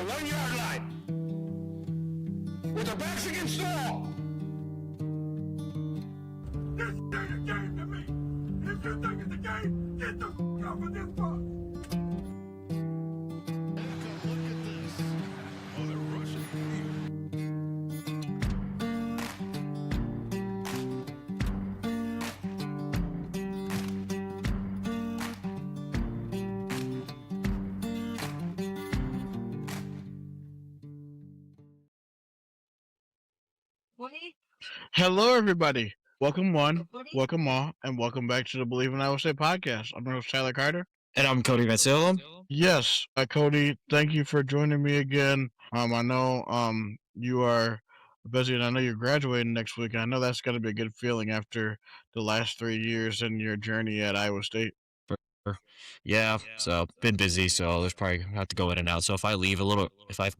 1-yard line. With their backs against the wall. This ain't a game to me. If you think it's a game, get the f*** off of this box. Look at this. Oh, they're rushing the field. Hello, everybody. Welcome one, welcome all, and welcome back to the Bleav in Iowa State podcast. I'm your host, Tyler Carter. And I'm Cody Van Salem. Yes, Cody, thank you for joining me again. I know you are busy, and I know you're graduating next week, and I know that's got to be a good feeling after the last 3 years in your journey at Iowa State. Yeah, so been busy, so there's probably have to go in and out. So if I have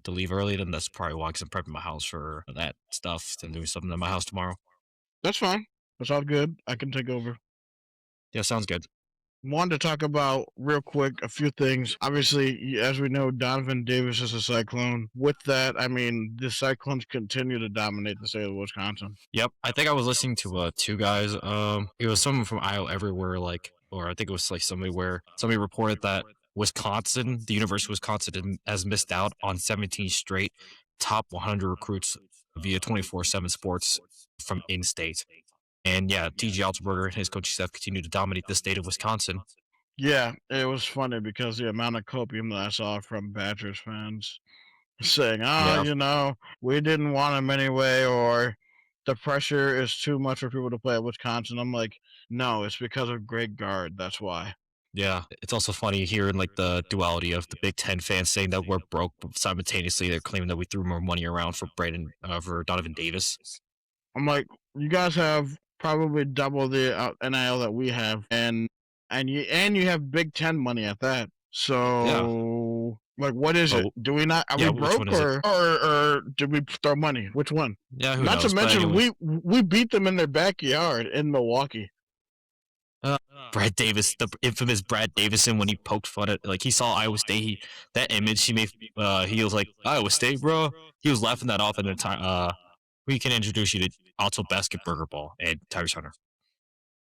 to leave early, then that's probably why, because I'm prepping my house for that stuff and doing something in my house tomorrow. That's fine. That's all good. I can take over. Yeah, sounds good. Wanted to talk about real quick a few things. Obviously, as we know, Donovan Davis is a Cyclone. With that, I mean, the Cyclones continue to dominate the state of Wisconsin. Yep, I think I was listening to two guys. It was someone from Iowa Everywhere, or I think it was like somebody reported that Wisconsin, the University of Wisconsin, has missed out on 17 straight top 100 recruits via 24/7 Sports from in-state. And yeah, T.J. Altenberger and his coaching staff continue to dominate the state of Wisconsin. Yeah, it was funny because the amount of copium that I saw from Badgers fans saying, we didn't want him anyway, or the pressure is too much for people to play at Wisconsin. I'm like, no, it's because of Greg Gard. That's why. Yeah, it's also funny hearing like the duality of the Big Ten fans saying that we're broke, but simultaneously they're claiming that we threw more money around for Donovan Davis. I'm like, you guys have probably double the NIL that we have, and you have Big Ten money at that. So, like, what is it? Do we not? Are we broke, or did we throw money? Which one? Yeah, who knows? To mention, anyway. we beat them in their backyard in Milwaukee. Brad Davis, the infamous Brad Davison, when he poked fun at, like, he saw Iowa State, that image he made, he was like, Iowa State, bro. He was laughing that off at the time. We can introduce you to Alto Basket Burger Ball and Tyrese Hunter.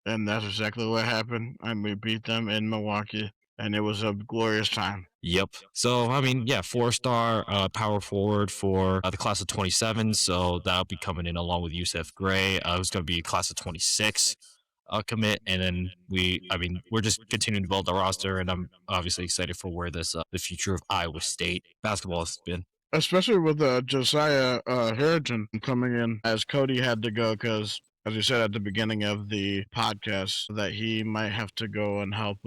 And that's exactly what happened. And we beat them in Milwaukee, and it was a glorious time. Yep. So, I mean, yeah, 4-star power forward for the class of 27. So that'll be coming in along with Yusef Gray, who's going to be class of 26 commit. And then we're just continuing to build the roster, and I'm obviously excited for where the future of Iowa State basketball has been. Especially with Josiah Harrington coming in, as Cody had to go because, as you said at the beginning of the podcast, that he might have to go and help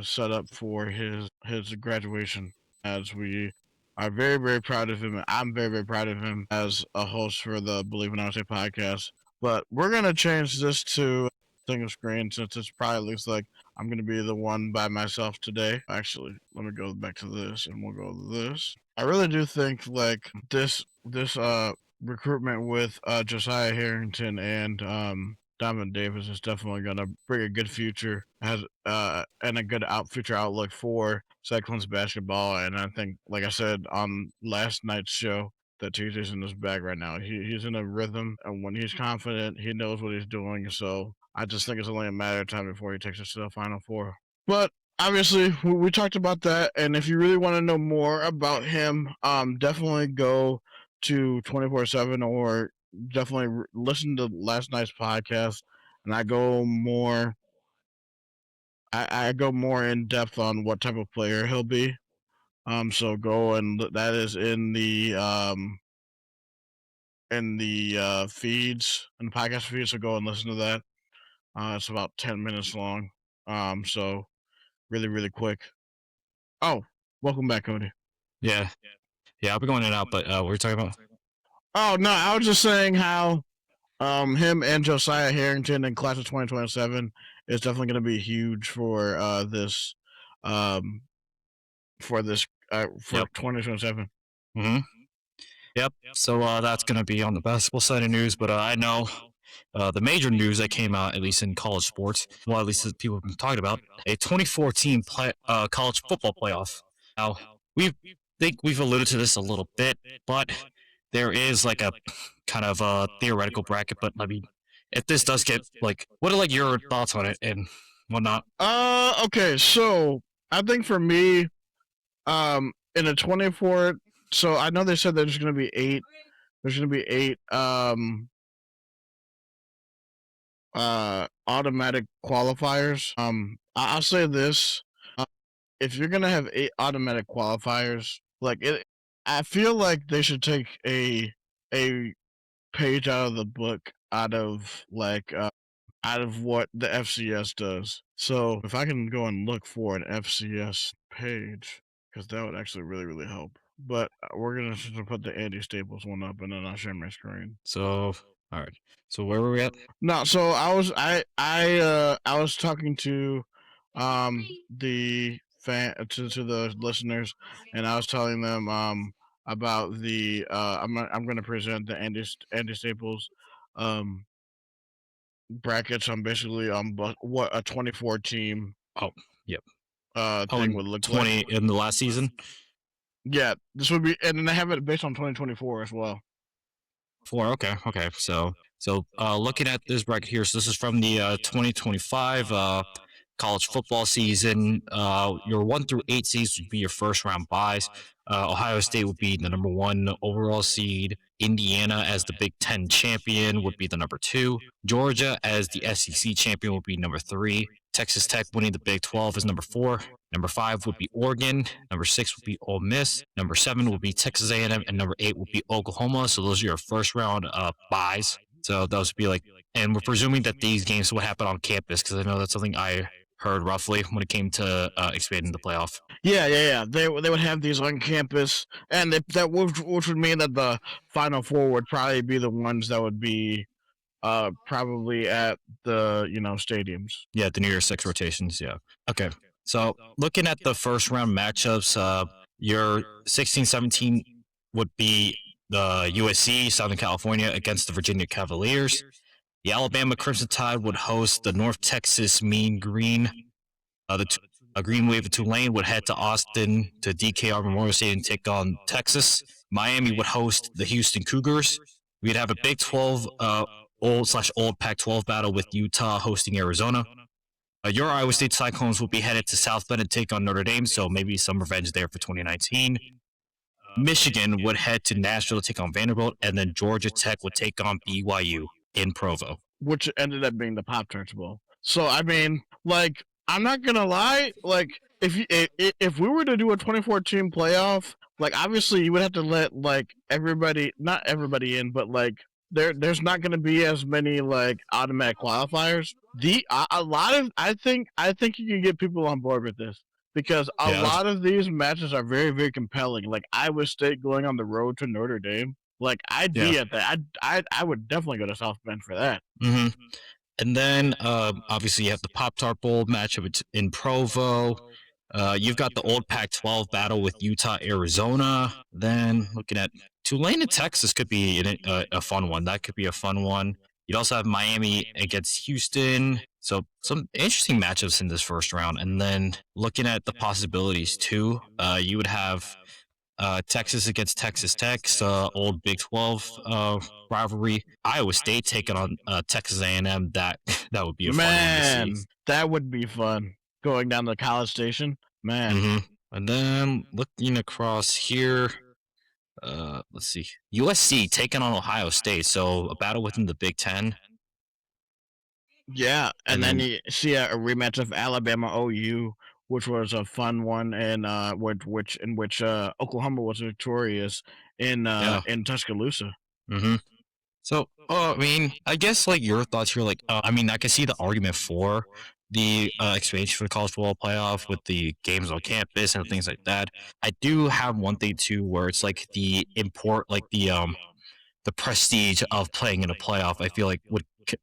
set up for his graduation. As we are very, very proud of him. I'm very, very proud of him as a host for the Bleav in Iowa State podcast. But we're gonna change this to single screen since it probably looks like I'm going to be the one by myself today. Actually, let me go back to this and we'll go to this. I really do think like this recruitment with Josiah Harrington and Donovan Davis is definitely going to bring a good future and a good future outlook for Cyclones basketball. And I think, like I said on last night's show, that TJ's in his bag right now. He's in a rhythm, and when he's confident, he knows what he's doing. So I just think it's only a matter of time before he takes us to the Final Four. But obviously, we talked about that, and if you really want to know more about him, definitely go to 24/7 or definitely listen to last night's podcast, and I go more in depth on what type of player he'll be. So go and that is in the feeds, in the podcast feeds. So go and listen to that. It's about 10 minutes long. So really, really quick. Oh, welcome back, Cody. Yeah, I'll be going in and out. But what were you talking about? Oh no, I was just saying how him and Josiah Harrington in class of 2027 is definitely going to be huge for this 2027. Mm-hmm. Yep. So that's going to be on the basketball side of news. But I know the major news that came out, at least in college sports, well, at least people have been talking about, a 2014 college football playoff. Now, think we've alluded to this a little bit, but there is like a kind of a theoretical bracket. But I mean, if this does get like, what are like your thoughts on it and whatnot? Okay, so I think for me, in a 24, so I know they said there's going to be 8. There's going to be 8 automatic qualifiers. I'll say this: if you're going to have 8 automatic qualifiers, like it, I feel like they should take a page out of the book, out of what the FCS does. So if I can go and look for an FCS page, because that would actually really, really help. But we're gonna just put the Andy Staples one up, and then I'll share my screen. So, all right. So where were we at? No, so I was talking to the fan to the listeners, and I was telling them about the I'm gonna present the Andy Staples um brackets on basically what a 24 team Oh, yep. thing would look 20 like. in the last season. Yeah, this would be, and then they have it based on 2024 as well. 4. Okay. Okay. So looking at this bracket here, so this is from the 2025 college football season. Your 1 through 8 seeds would be your first round buys. Ohio State would be the number 1 overall seed. Indiana as the Big Ten champion would be the number 2. Georgia as the SEC champion would be number 3. Texas Tech winning the Big 12 is number 4. Number 5 would be Oregon. Number 6 would be Ole Miss. Number 7 would be Texas A&M, and number 8 would be Oklahoma. So those are your first round buys. So those would be like, and we're presuming that these games would happen on campus because I know that's something I heard roughly when it came to expanding the playoff. Yeah. They would have these on campus, and which would mean that the Final Four would probably be the ones that would be probably at the stadiums. Yeah, the New Year's 6 rotations. Yeah. Okay. So looking at the first round matchups, your 16-17 would be the USC, Southern California, against the Virginia Cavaliers. The Alabama Crimson Tide would host the North Texas Mean Green. Green Wave of Tulane would head to Austin to DKR Memorial Stadium and take on Texas. Miami would host the Houston Cougars. We'd have a Big 12 old Pac-12 battle with Utah hosting Arizona. Your Iowa State Cyclones will be headed to South Bend and take on Notre Dame, so maybe some revenge there for 2019. Michigan would head to Nashville to take on Vanderbilt, and then Georgia Tech would take on BYU in Provo, which ended up being the Pop-Tarts Bowl. So I mean, like, I'm not gonna lie, like, if we were to do a 24 team playoff, like, obviously you would have to let like not everybody in, but like there's not going to be as many like automatic qualifiers. I think you can get people on board with this because a lot of these matches are very, very compelling. Like Iowa State going on the road to Notre Dame. Like I'd be at that. I would definitely go to South Bend for that. Mm-hmm. And then obviously you have the Pop-Tart Bowl matchup in Provo. You've got the old Pac-12 battle with Utah, Arizona. Then looking at Tulane and Texas could be a fun one. That could be a fun one. You'd also have Miami against Houston. So some interesting matchups in this first round. And then looking at the possibilities too, you would have Texas against Texas Tech, old Big 12 rivalry. Iowa State taking on Texas A&M. That would be a fun one to see. That would be fun. Going down to College Station, man. Mm-hmm. And then looking across here, let's see, USC taking on Ohio State. So a battle within the Big Ten. Yeah, and then you see a rematch of Alabama OU, which was a fun one, and in which Oklahoma was victorious in Tuscaloosa. Mm-hmm. So, I mean, I guess like your thoughts here, like, I mean, I can see the argument for the expansion for the college football playoff with the games on campus and things like that. I do have one thing too, where it's like the prestige of playing in a playoff. I feel like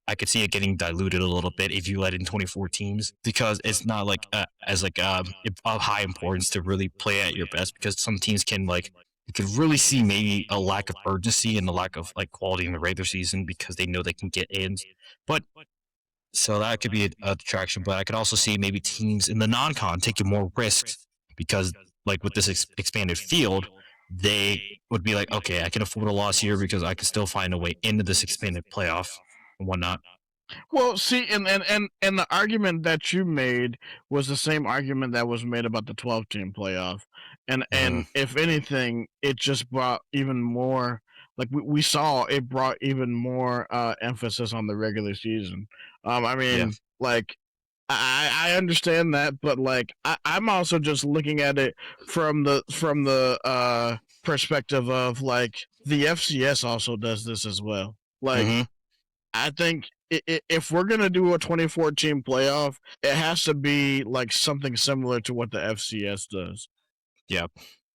I could see it getting diluted a little bit if you let in 24 teams because it's not like as like of high importance to really play at your best because some teams can like. You could really see maybe a lack of urgency and a lack of like quality in the regular season because they know they can get in. But so that could be a detraction. But I could also see maybe teams in the non-con taking more risks because like with this expanded field, they would be like, okay, I can afford a loss here because I can still find a way into this expanded playoff and whatnot. Well, see, and the argument that you made was the same argument that was made about the 12-team playoff, and if anything, it just brought even more. Like we saw, it brought even more emphasis on the regular season. I Yeah. mean, like I understand that, but like I'm also just looking at it from the perspective of like the FCS also does this as well. Like hmm I think if we're gonna do a 2014 playoff, it has to be like something similar to what the FCS does. Yeah.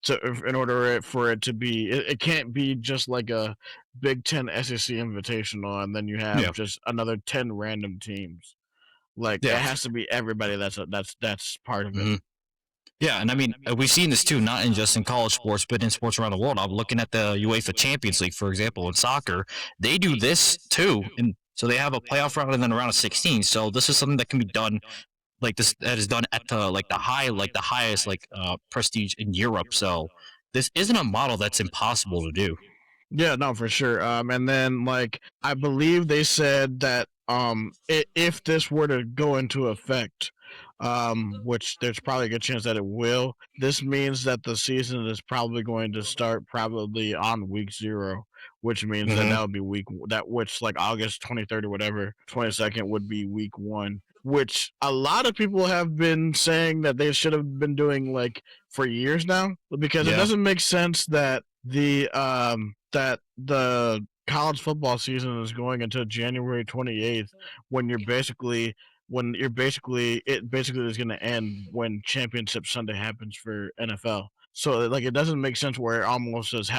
To in order for it to be, it can't be just like a Big Ten SEC Invitational, and then you have Yeah. just another 10 random teams. Like it Yeah. has to be everybody that's part of it. hmm Yeah, and I mean, we've seen this too, not in just in college sports, but in sports around the world. I'm looking at the UEFA Champions League, for example, in soccer. They do this too, and so they have a playoff round and then a round of 16. So this is something that can be done like this that is done at the the highest prestige in Europe. So this isn't a model that's impossible to do. Yeah, no, for sure. And then like I believe they said that if this were to go into effect, which there's probably a good chance that it will, this means that the season is probably going to start probably on week 0, which means that hmm that would be which like August 23rd or whatever, 22nd would be week 1. Which a lot of people have been saying that they should have been doing like for years now, because it Yeah, doesn't make sense that the college football season is going until January 28th when it basically is going to end when Championship Sunday happens for NFL. So like it doesn't make sense where it almost is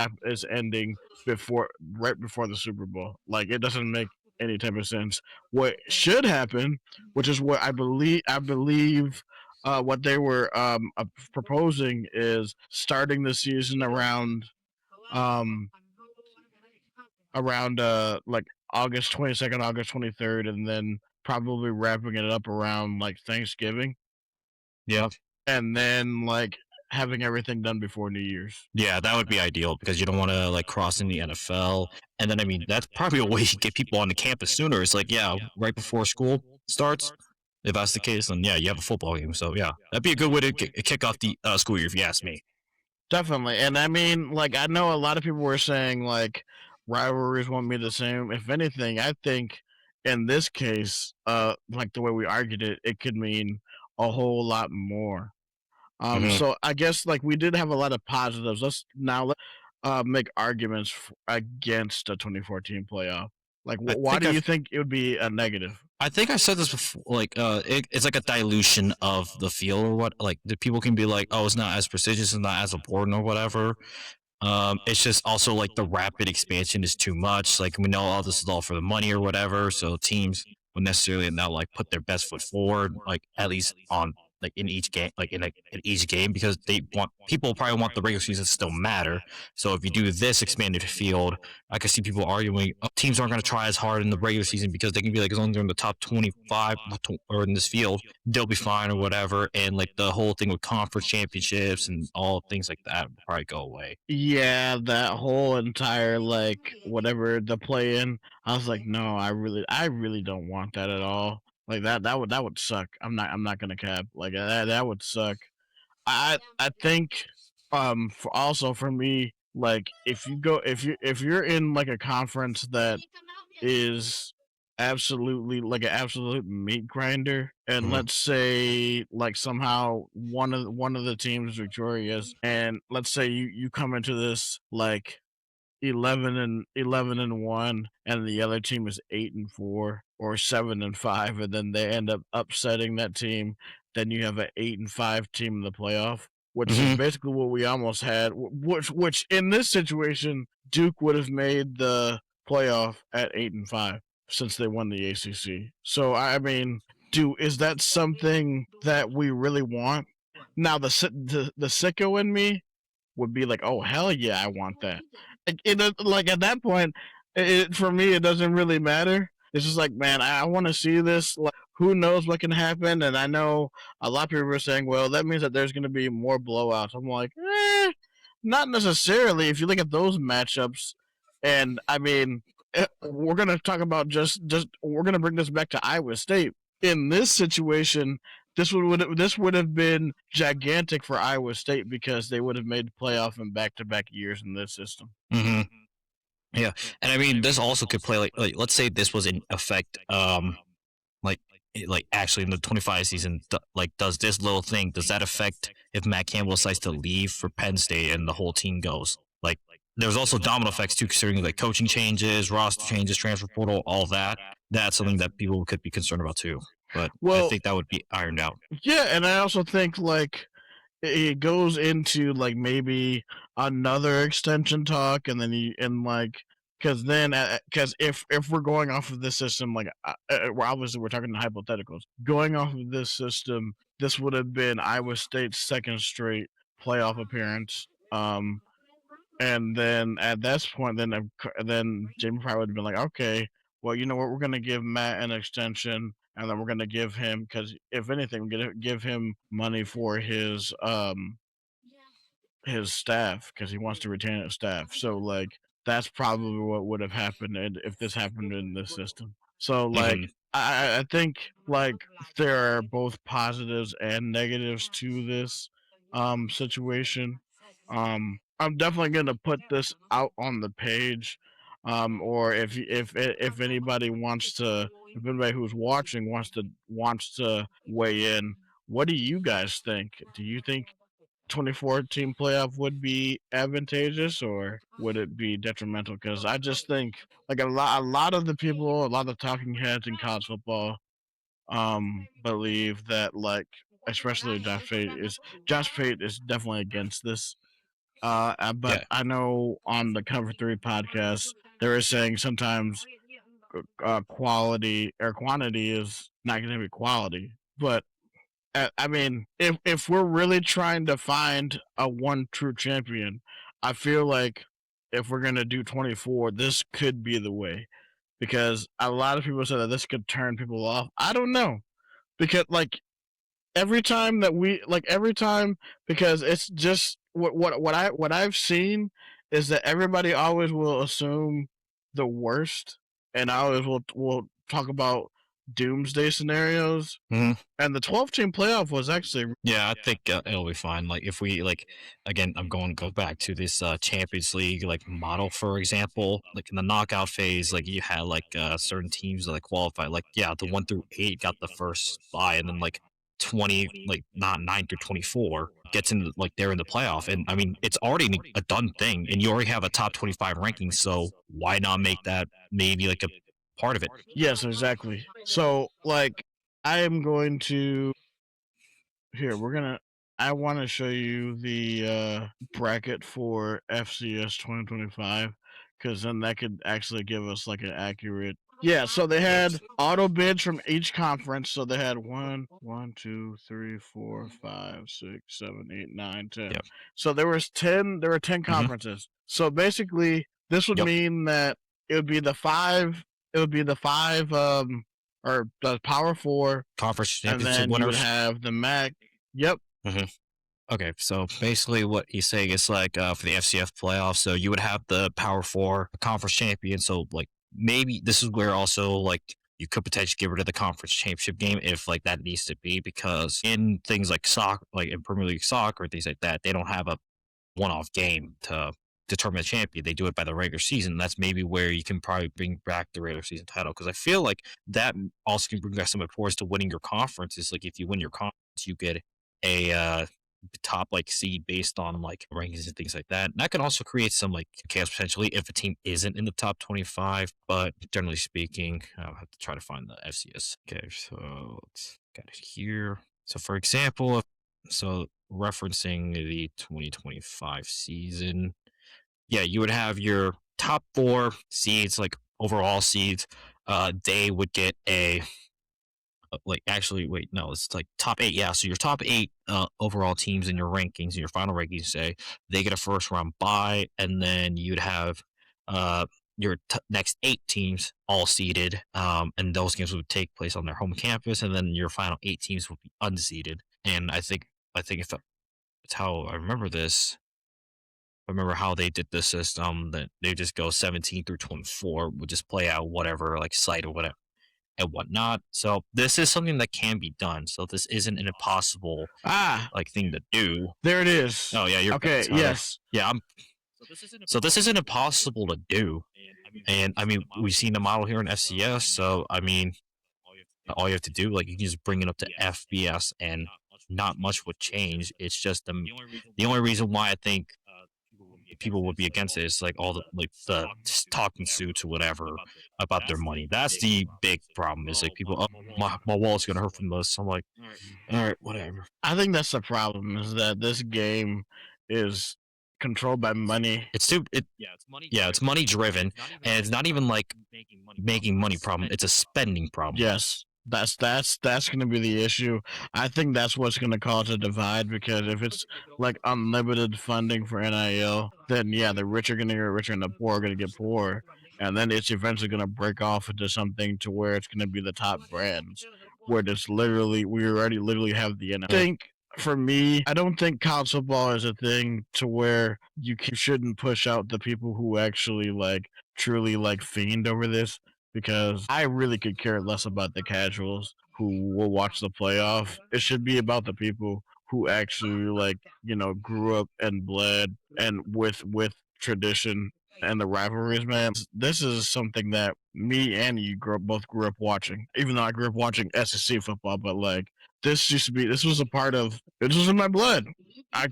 ending right before the Super Bowl. Like it doesn't make any type of sense. What should happen, which is what I believe what they were proposing, is starting the season um around like August 22nd, August 23rd, and then probably wrapping it up around like Thanksgiving, yeah, and then like having everything done before New Year's. yeah. That would be ideal because you don't want to like cross in the NFL, and then I mean that's probably a way to get people on the campus sooner. It's like yeah, right before school starts. If that's the case, then yeah, you have a football game. So yeah, that'd be a good way to kick off the school year, if you ask me. Definitely. And I mean, like, I know a lot of people were saying, like, rivalries won't be the same. If anything, I think in this case, like the way we argued it, it could mean a whole lot more. hmm So I guess, like, we did have a lot of positives. Let's make arguments against the 2014 playoff. Like, I why think do you I've think it would be a negative? I think I said this before. Like, it's like a dilution of the feel, or what? Like, the people can be like, "Oh, it's not as prestigious, it's not as important, or whatever." It's just also like the rapid expansion is too much. Like, we know all this is all for the money or whatever, so teams would necessarily now like put their best foot forward, like at least on like in each game, in each game, because they want people probably want the regular season to still matter. So if you do this expanded field, I can see people arguing teams aren't going to try as hard in the regular season because they can be like as long as they're in the top 25 or in this field, they'll be fine or whatever. And like the whole thing with conference championships and all things like that will probably go away. Yeah, that whole entire like whatever the play in, I was like, no, I really don't want that at all. Like that would suck. I'm not gonna cap. Like that would suck. I think for me, like if you're in like a conference that is absolutely like an absolute meat grinder, and Mhm. let's say like somehow one of the teams victorious, and let's say you come into this like 11-1, and the other team is 8-4 or 7-5, and then they end up upsetting that team, then you have an 8-5 team in the playoff, which is Mhm. basically what we almost had. Which in this situation, Duke would have made the playoff at 8-5 since they won the ACC. So I mean, is that something that we really want? Now the sicko in me would be like, oh hell yeah, I want that. Like at that point, for me, it doesn't really matter it's just like, man, I want to see this. Like, who knows what can happen? And I know a lot of people are saying, well, that means that there's going to be more blowouts. I'm like, not necessarily. If you look at those matchups, and I mean, we're going to talk about just we're going to bring this back to Iowa State. In this situation, this would have been gigantic for Iowa State because they would have made playoff in back-to-back years in this system. Mm-hmm. Yeah, and I mean, this also could play like let's say this was in effect, like actually in the 25 season, like does this little thing, does that affect if Matt Campbell decides to leave for Penn State and the whole team goes? Like, there's also domino effects too, considering like coaching changes, roster changes, transfer portal, all that. That's something that people could be concerned about too. But I think that would be ironed out. Yeah, and I also think like it goes into like maybe another extension talk, and then because if we're going off of this system, like obviously we're talking hypotheticals. Going off of this system, this would have been Iowa State's second straight playoff appearance. And then at this point, then Jamie probably would have been like, okay, well, you know what, we're gonna give Matt an extension, and then we're gonna give him, because if anything, we're gonna give him money for his staff, because he wants to retain his staff. So like that's probably what would have happened if this happened in this system. So like I think like there are both positives and negatives to this situation. I'm definitely gonna put this out on the page. Or if anybody wants to, if anybody who's watching wants to weigh in, what do you guys think? Do you think 24 team playoff would be advantageous, or would it be detrimental? Because I just think like a lot of the people, a lot of the talking heads in college football, Bleav that, like, especially Josh Pate is definitely against this. But I know on the Cover 3 podcast, they were saying sometimes quality or quantity is not going to be quality. But I mean, if we're really trying to find a one true champion, I feel like if we're gonna do 24, this could be the way, because a lot of people said that this could turn people off. I don't know, because like every time because it's just what I've seen is that everybody always will assume the worst, and I always will talk about doomsday scenarios. And the 12 team playoff was actually, yeah, I think it'll be fine. Like if we like, again, I'm going to go back to this Champions League like model, for example. Like in the knockout phase, like you had like certain teams that like qualify. Like the 1 through 8 got the first bye, and then like 20, like not 9 through 24 gets into like they're in the playoff. And I mean, it's already a done thing, and you already have a top 25 ranking. So why not make that maybe like a part of it? Yes, exactly. So like I am going to I want to show you the bracket for FCS 2025, because then that could actually give us like an accurate. Yeah, so they had auto bids from each conference. So they had 1, 2, 3, 4, 5, 6, 7, 8, 9, 10. Yep. So there were 10 conferences. So basically this would mean that it would be the five or the Power 4 conference championship and then winners. You would have the MAC. Yep. Okay, so basically what he's saying is like for the FCF playoffs, so you would have the Power 4 conference champion. So like maybe this is where also like you could potentially get rid of the conference championship game if like that needs to be, because in things like soccer, like in Premier League soccer and things like that, they don't have a one-off game to determine the champion. They do it by the regular season. That's maybe where you can probably bring back the regular season title, because I feel like that also can bring back some importance to winning your conference. Is like if you win your conference, you get a top like seed based on like rankings and things like that. And that can also create some like chaos potentially if a team isn't in the top 25. But generally speaking, I'll have to try to find the FCS. Okay, so let's get it here. So for example, so referencing the 2025 season, yeah, you would have your top 4 seeds, like overall seeds. They would get a like actually wait no it's like top 8, yeah, so your top 8 overall teams in your rankings, in your final rankings, say they get a first round bye, and then you'd have your next 8 teams all seeded, and those games would take place on their home campus, and then your final 8 teams would be unseeded. And I think if it's how I remember this. I remember how they did the system that they just go 17 through 24 would just play out whatever like site or whatever and whatnot. So this is something that can be done. So this isn't an impossible like thing to do. There it is. Oh yeah, you're okay. Yes. Yeah, so this isn't impossible to do. And I mean, we've seen the model here in FCS. So I mean, all you have to do, like, you can just bring it up to FBS, and not much would change. It's just the only reason why I think people would be against it is like all the talking suits or whatever about their money. That's the big problem. Is like people, oh, my wallet's gonna hurt from this. I'm like, all right, whatever. I think that's the problem, is that this game is controlled by money. It's money driven, and it's not even like making money problem. It's a spending problem. Yes. That's going to be the issue. I think that's what's going to cause a divide, because if it's like unlimited funding for NIL, then yeah, the rich are going to get richer and the poor are going to get poorer, and then it's eventually going to break off into something to where it's going to be the top brands, where it's literally we already literally have the NIL. I think for me, I don't think college football is a thing to where you shouldn't push out the people who actually like truly like fiend over this, because I really could care less about the casuals who will watch the playoff. It should be about the people who actually like, grew up and bled and with tradition and the rivalries, man. This is something that me and you both grew up watching. Even though I grew up watching SEC football, but like this was in my blood. I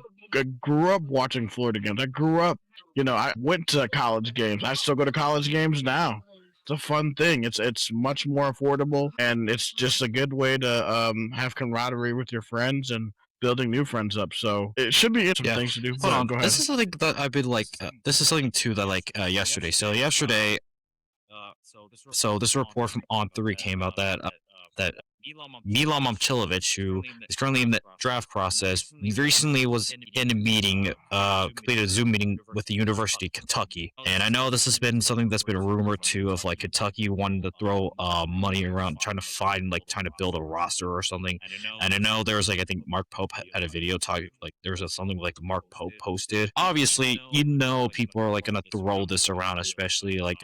grew up watching Florida games. I grew up, I went to college games. I still go to college games now. It's a fun thing. It's much more affordable, and it's just a good way to have camaraderie with your friends and building new friends up. So it should be interesting things to do. Hold on. Go ahead. This is something that I've been like. This is something too that like yesterday. So yesterday, so this report from On3 came out that Milan Momcilovic, who is currently in the draft process, recently was in a meeting, completed a Zoom meeting with the University of Kentucky. And I know this has been something that's been rumored too, of like Kentucky wanting to throw money around, trying to build a roster or something. And I know there was like, I think Mark Pope had a video talking, like there was something like Mark Pope posted. Obviously, people are like going to throw this around, especially like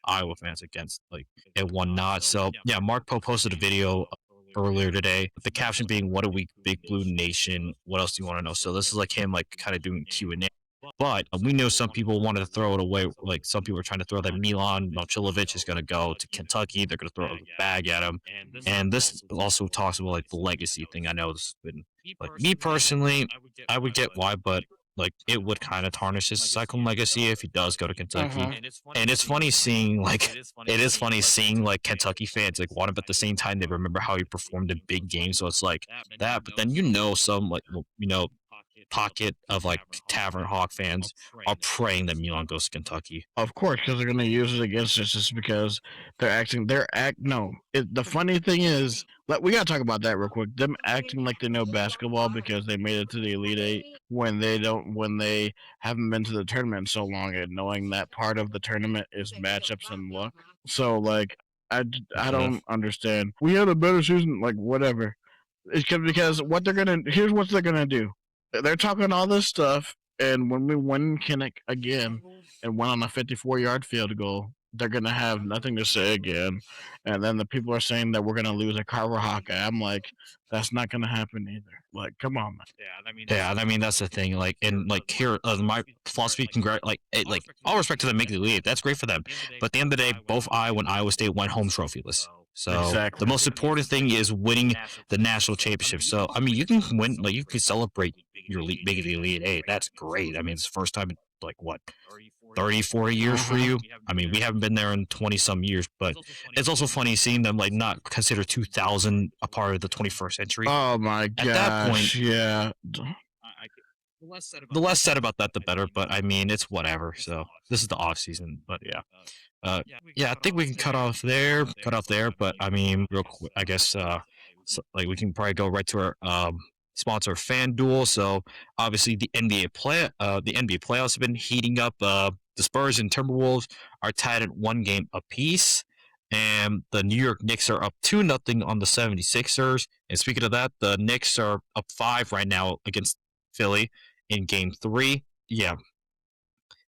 Iowa fans against like and whatnot. So yeah, Mark Pope posted a video earlier today, the caption being, "What a week, Big Blue Nation. What else do you want to know?" So this is like him, like kind of doing Q&A. But we know some people wanted to throw it away. Like some people are trying to throw that Milan Momcilovic is going to go to Kentucky. They're going to throw a bag at him. And this also talks about like the legacy thing. I know this has been like me personally, I would get why, but like it would kind of tarnish his cycling legacy if he does go to Kentucky. And it's funny seeing like Kentucky fans like want him, at the same time they remember how he performed in big games. So it's like that. But then some like pocket of like Tavern Hawk fans are praying that Milan goes to Kentucky. Of course, because they're going to use it against us, just because the funny thing is, we got to talk about that real quick. Them acting like they know basketball because they made it to the Elite Eight when they haven't been to the tournament in so long, and knowing that part of the tournament is matchups and luck. So like, I don't understand. We had a better season, like whatever. It's because here's what they're gonna do. They're talking all this stuff, and when we win Kinnick again and went on a 54-yard field goal, they're going to have nothing to say again. And then the people are saying that we're going to lose a Carver Hawkeye. I'm like, that's not going to happen either. Like, come on, man. Yeah, I mean that's the thing. Like, and like here, my philosophy, all respect to them making the league. That's great for them. But at the end of the day, both Iowa and Iowa State went home trophyless. So exactly. The most important thing is winning the national championship. So I mean, you can win, like you can celebrate your making the Elite Eight. That's great. I mean, it's the first time in like what 30, 40 years for you. I mean, we haven't been there in 20 some years, but it's also funny seeing them like not consider 2000 a part of the 21st century. Oh my gosh. At that point, yeah. The less said about that, the better. But I mean, it's whatever. So this is the off season, but yeah. I think we can cut off there. But I mean, real quick, I guess, we can probably go right to our sponsor, FanDuel. So obviously, the NBA playoffs have been heating up. The Spurs and Timberwolves are tied at 1 game apiece. And the New York Knicks are up 2-0 on the 76ers. And speaking of that, the Knicks are up 5 right now against Philly in game 3. Yeah.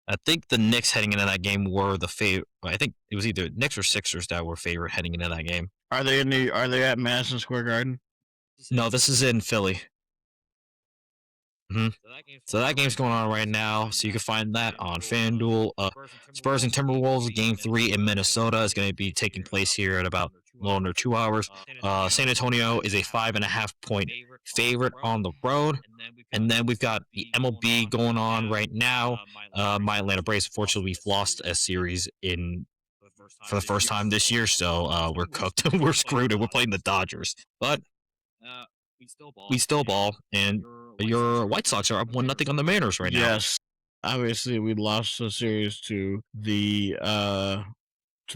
I think the Knicks heading into that game were the favorite. I think it was either Knicks or Sixers that were favorite heading into that game. Are they at Madison Square Garden? No, this is in Philly. Mm-hmm. So that game's going on right now. So you can find that on FanDuel. Spurs and Timberwolves game 3 in Minnesota is going to be taking place here at about a little under 2 hours. San Antonio is a 5.5 point favorite on the road. And then we've got the MLB going on right now. My Atlanta Braves, unfortunately, we've lost a series for the first time this year. So we're cooked. We're screwed. And we're playing the Dodgers. But we still ball, and your White Sox are up 1-0 on the Mariners right now. Yes, obviously we lost the series to the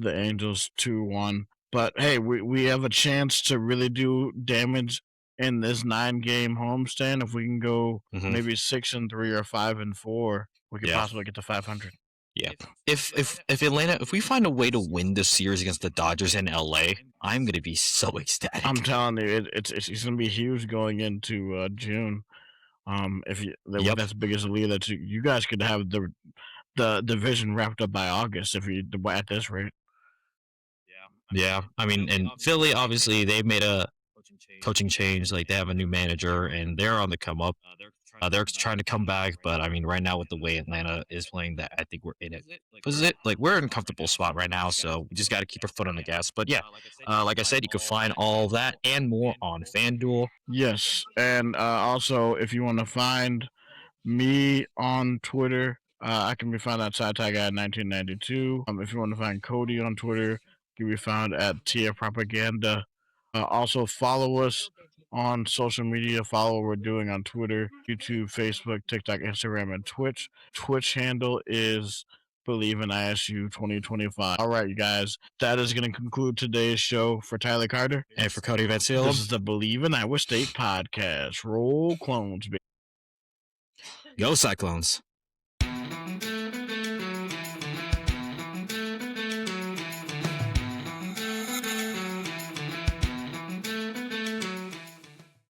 Angels 2-1, but hey, we have a chance to really do damage in this 9-game homestand. If we can go maybe 6-3 or 5-4, we could possibly get to 500. Yeah. If Atlanta, if we find a way to win this series against the Dodgers in LA, I'm gonna be so ecstatic. I'm telling you, it's gonna be huge going into June. That's the biggest lead that you guys could have the division wrapped up by August if you at this rate. Yeah, I mean, and Philly obviously they made a coaching change. Like they have a new manager and they're on the come up. They're trying to come back, but I mean, right now with the way Atlanta is playing, that I think we're in it. Like we're in a comfortable spot right now, so we just got to keep our foot on the gas. But yeah, like I said, you can find all that and more on FanDuel. Yes, and also if you want to find me on Twitter, I can be found at SciTagGuy1992. If you want to find Cody on Twitter, can be found at Tia Propaganda. Also follow us on social media. Follow what we're doing on Twitter, YouTube, Facebook, TikTok, Instagram, and Twitch. Twitch handle is Bleav in ISU 2025. All right, you guys, that is going to conclude today's show. For Tyler Carter and for Cody Van Seal, this is the Bleav in Iowa State podcast. Roll Clones, baby. Go Cyclones.